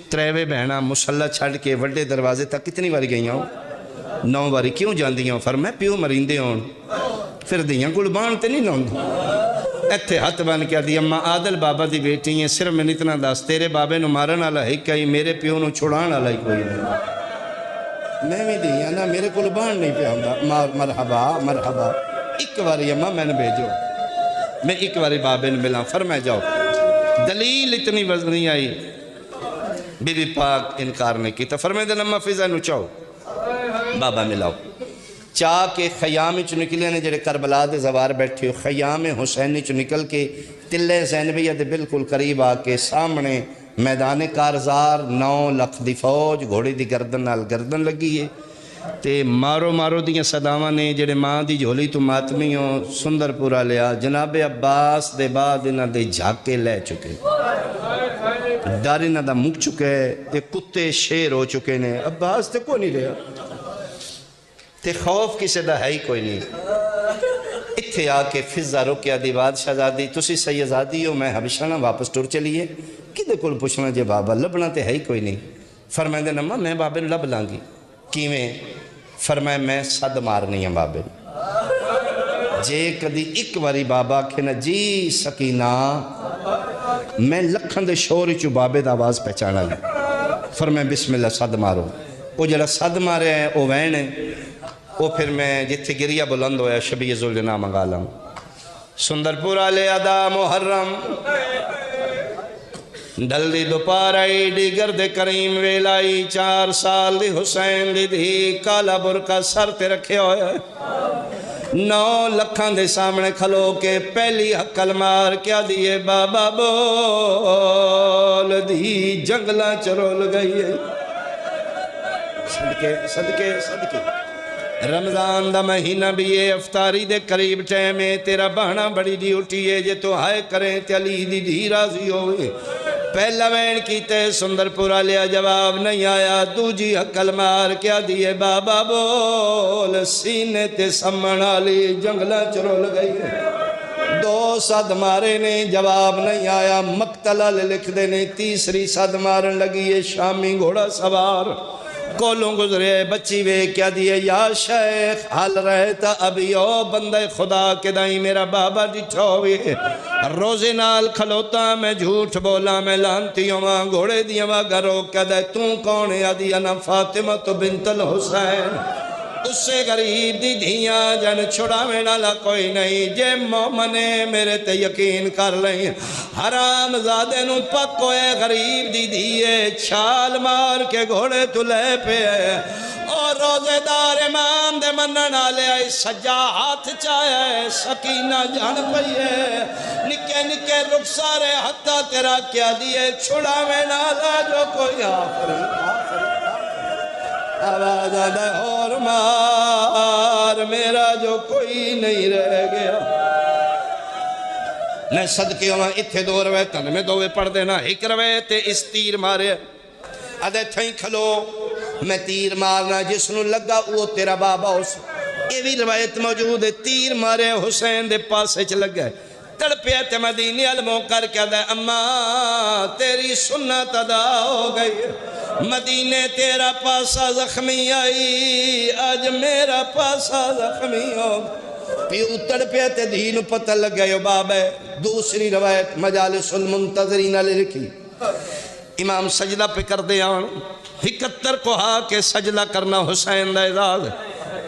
تریوے بہنہ مسلح چھڑ کے وڈے دروازے تک کتنی باری گئی ہوں؟ 9 باری۔ کیوں جان دی ہوں؟ فرمایا پیو مریندے ہوں پھر دیاں قربان تے نہیں نوں ایتھے ہاتھ بن کیا دی اماں عادل بابا دی بیٹی ہیں، صرف میں اتنا دس تیرے بابے نو مارن والا ہے کئی میرے پیو نو چھڑان والا ہی کوئی نہیں، میں بھی دیاں نا میرے قربان نہیں پہ ہوندا۔ مرحبا مرحبا، ایک باری اماں میں نے بھیجو، میں ایک باری بابے نے ملا۔ فرمایا جاؤ، دلیل اتنی وزنی آئی بی بی پاک انکار نے کی۔ فرمایا دل اماں فضا نو چاہو بابا ملاؤ۔ چاہ کے خیام چو نکلے نے جڑے کربلا دے زوار بیٹھے ہو، خیام حسین چو نکل کے تلے زینبیہ دے بالکل قریب آ کے سامنے میدان کارزار 9 لاکھ دی فوج گھوڑے دی گردن نال گردن لگی ہے تے مارو مارو دیاں صداواں نے جڑے ماں دی جھولی تو ماتمی ہو سندر پورا لیا۔ جناب عباس دے بعد انہاں دے جھاکے لے چکے، ڈر انہاں دا مک چکے، ایک کتے شیر ہو چکے نے، عباس تے کوئی نہیں رہا تے خوف کسے دا ہے ہی کوئی نہیں۔ اتھے آ کے فضا روکیا دی بادشاہ زادی تسی سیدزادی ہو میں حبشانہ واپس ٹور چلیے کدے کول پوچھنا جے بابا لبنا تے ہے ہی کوئی نہیں۔ فرمائے دے نمہ میں بابے لب لانگی کیویں؟ فرمائے میں صد مارنی ہیں بابے جے کدی ایک باری بابا کہنا جی سکینہ میں لکھن دے شور چو بابے دا آواز پہچانا گیا۔ فرمائے بسم اللہ صد مارو، وہ جڑا صد مارے ہیں وہ وین ہے، وہ پھر میں جتھے گریہ بلند ہویا شبیہ ذوالجناح مغالم سندر پورا لے ادا محرم ڈل دی دوپارائی ڈیگر دے کریم ویلائی 4 سال دی حسین دی دی کالا برکا سر تے رکھے ہوئے 9 لکھاں دے سامنے کھلو کے پہلی حقل مار کیا دیئے بابا بول دی جنگلہ چرول گئی ہے۔ صدقے صدقے صدقے رمضان دا مہینہ بھی ہے افطاری دے قریب ٹیمے تیرا بہنا بڑی ڈیوٹی ہے جے تو ہائے کریں تے علی دی دی راضی ہوئے۔ پہلا وین کیتے سندر پورا لیا جواب نہیں آیا، دوجی حقل مار کیا دیئے بابا بول سینے تے سمنا لی جنگلہ چرول گئی ہے۔ 2 صد مارے نے جواب نہیں آیا، مقتلہ لکھ دے نے تیسری صد مارن لگی ہے شامی گھوڑا سوار کولوں گزرے بچی وے کیا دیئے یا شیخ حال رہتا ابھی او بندہ خدا کے دائیں میرا بابا ڈٹھا ہوئے روزے نال کھلوتا میں جھوٹ بولا میں لانتی ہوں گھوڑے دیا گھرو کیا دے توں کون ہے دیا نا فاطمہ تو بنت الحسین اس سے غریب دی دھیاں جن چھڑا میں نالا کوئی نہیں جے مومنے میرے تے یقین کر لیں حرام زادے نو پکوئے غریب دی دھیے چھال مار کے گھوڑے تو لے پہ اور روزے دار امام دے منن آلے آئی سجا ہاتھ چاہے سکینہ جان پئیے نکے نکے رخسارے حتیٰ تیرا کیا دیئے چھڑا میں نالا جو کوئی آفر آواز آدھے اور مار میرا جو کوئی نہیں رہ گیا میں صدقے ہوں اتھے 2 روے تن میں 2 پڑھ دینا 1 روے تے اس تیر مارے آدھے تھیں کھلو میں تیر مارنا جس نو لگا وہ تیرا بابا اس یہ بھی روایت موجود ہے تیر مارے حسین دے پاسے چ لگ گئے تڑپے تے مدینی علموں کر کے دے اماں تیری سنت ادا ہو گئی مدینے تیرا پاسا زخمی آئی آج میرا پاسا زخمی ہو پیو تڑپے تے دھی نو پتہ لگ گیا باب ہے. دوسری روایت مجالس المنتظرین نے لکھی امام سجدہ پہ کر دے آن 71 کوہا کے سجدہ کرنا حسین دا اعزاز.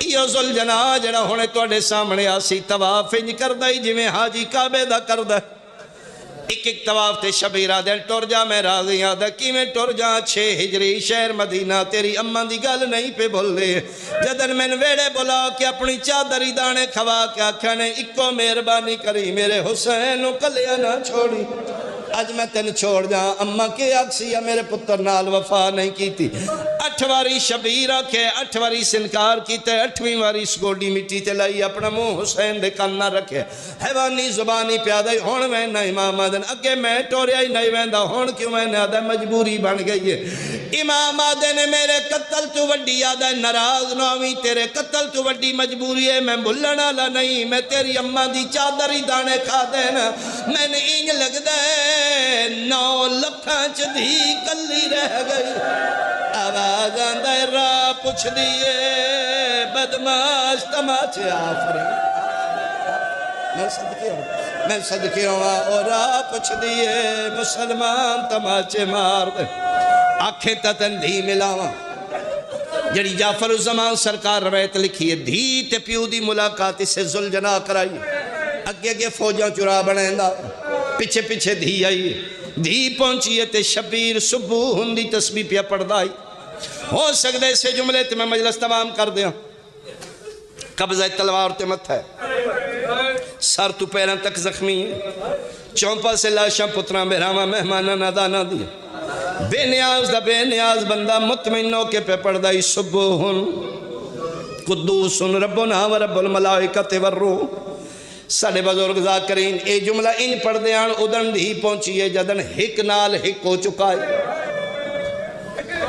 یہ ذوالجناح جڑا ہونے توڑے سامنے آسی طواف انج کر دائی جویں حاجی کعبے دا کر دا. ایک ایک طواف تے شبیرہ دین ٹور جا میں راضی آدھا کی میں ٹور جا 6 ہجری شہر مدینہ تیری اماں دی گل نہیں پہ بھول دے. جدن میں ویڑے بولا کہ اپنی چادری دانے کھوا کے آکھانے اکو مہربانی کری میرے حسین نو کلیا نہ چھوڑی. آج میں تین چھوڑ جا اماں کے اکسیا میرے پتر نال وفا نہیں کی تھی. 8 واری شبیر آکھے 8 واری سنکار کیتے 8ویں واری سگوڑی مٹی تے لائی اپنا منہ حسین دے کان نہ رکھے. حیوانی زبانی پیادہ ہون میں نہ امام آدن اگے میں ٹوریا ہی نہیں ویندہ ہون کیوں میں نے آدھا مجبوری بن گئی ہے. امام آدن میرے قتل تو وڈی آدھا ناراض نوامی تیرے قتل تو وڈی مجبوری ہے میں بھلنا لا نہیں میں تیری اماں دی چادری دانے کھا دینا. میں نے انج لگ دے 9 لکھاں چدھی کلی رہ گئی. آواز آندہ راہ پوچھ دیئے بدماش تماچے آفری. میں صدقے ہوں اور راہ پوچھ دیئے مسلمان تماچے مار دے. آنکھیں تتن دھی ملاواں جڑی جعفر الزمان سرکار روایت لکھی ہے دھی تے پیو دی ملاقات اسے ذوالجناح کرائی. اگے اگے فوجاں چرا بنیندہ پیچھے پیچھے دھی آئی. دھی پہنچیے تے شبیر صبح ہندی تسبیح پیا پڑھ دائی. ہو سکتے سے جملے تے میں مجلس تمام کر دیا. قبضہ تلوار تے مت ہے سر تو پیران تک زخمی ہے. چونپا سے لاشاں پتران بہراما مہمانہ نادانہ دیا. بے نیاز دا بے نیاز بندہ مطمئنوں کے پہ پڑھ دائی صبحن قدوسن ربنا و رب الملائکت والروح. ساڑھے بزرگ ذاکرین اے جملہ ان پڑھ دیان ادن دھی پہنچیے جدن ہک نال ہک ہو چکائی.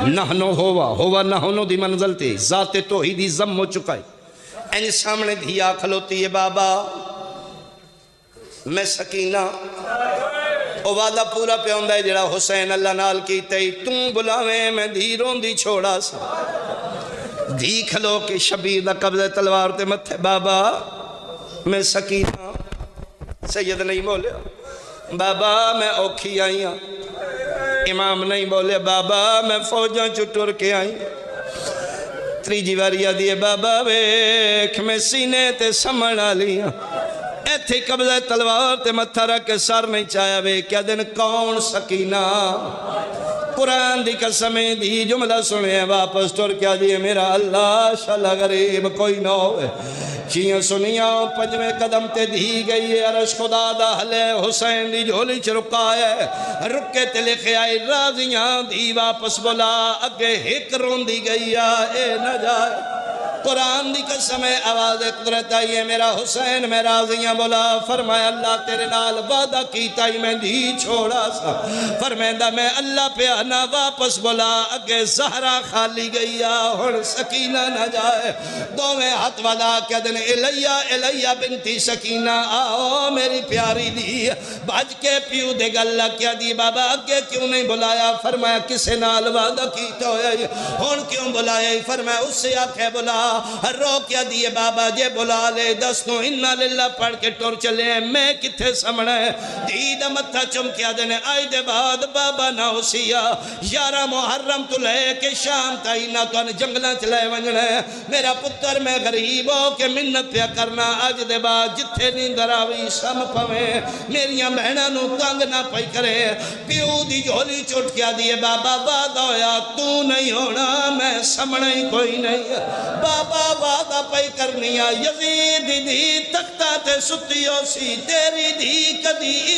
نحنو ہوا نحنو دی منزل تے ذات توحیدی زم ہو چکائی. این سامنے دھیا کھلوتی ہے بابا میں سکینہ او وعدہ پورا پہ ہوندہ ہے جڑا حسین اللہ نال کی تے تم بلاویں میں دھی روندی چھوڑا سا. دھی کھلو کے شبیر دا قبضہ تلوار تے متھے بابا میں سکینہ. سید نہیں بولے بابا میں اوکھی آئی ہوں. امام نہیں بولے بابا میں فوجاں چٹور کے آئی. تریجی واریا دیئے بابا ویکھ میں سینے تے سمڑا لیا. ایتھے قبضہ تلوار تے متھا رکھ کے سر نہیں چاہیا وے کیا دن کون سکینہ. قرآن دی قسمیں دی جملہ سنے واپس ٹور کیا دیئے میرا اللہ شالا غریب کوئی نہ ہوئے. چیئں سنیاں پنجویں قدم تے دی گئی ہے عرش خدا دا حلے حسین دی جھولی چرکا ہے. رکے تے لکھے آئی راضیاں دی واپس بولا اگے ہک رون دی گئی اے نہ جائے. قرآن دی قسم آواز قدرت آئی ہے میرا حسین میں راضیاں بولا. فرمایا اللہ تیرے نال وعدہ کیتا ہی میں دھی چھوڑا سا. فرمائندہ میں اللہ پہ آنا واپس بولا اگے زہرہ خالی گئی ہن سکینہ نہ جائے. دوویں ہاتھ وعدہ کیا دن الیہ بنتی سکینہ آؤ میری پیاری دی. بھج کے پیو دے گلہ کیا دی بابا اگے کیوں نہیں بلایا. فرمایا کسے نال وعدہ کیتا ہویا ہن کیوں بلایا. فرمایا اس سے آکھے بلا رو کیا دیئے بابا جے بلا لے دستوں انہا للہ پڑھ کے ٹور چلے ہیں میں کتھے سمڑا ہے. دید متھا چم کیا دینے آئی دے بعد بابا نہ ہوسیا 11 محرم تو لے کے شام تائی نہ تو جنگلہ چلے ونجنے. میرا پتر میں غریب ہو کے منت پیا کرنا آج دے بعد جتھے نیندر آوی سم پویں میریاں بہنہ نو تنگ نہ پائی کرے. پیو دی جھولی چوٹ کیا دیئے بابا وعدہ ہویا تو نہیں ہونا میں سمڑا ہی کوئی نہیں. بابا وعدہ پائی کرنیا یزید دی تختہ تے ستیو سی تیری دی کدی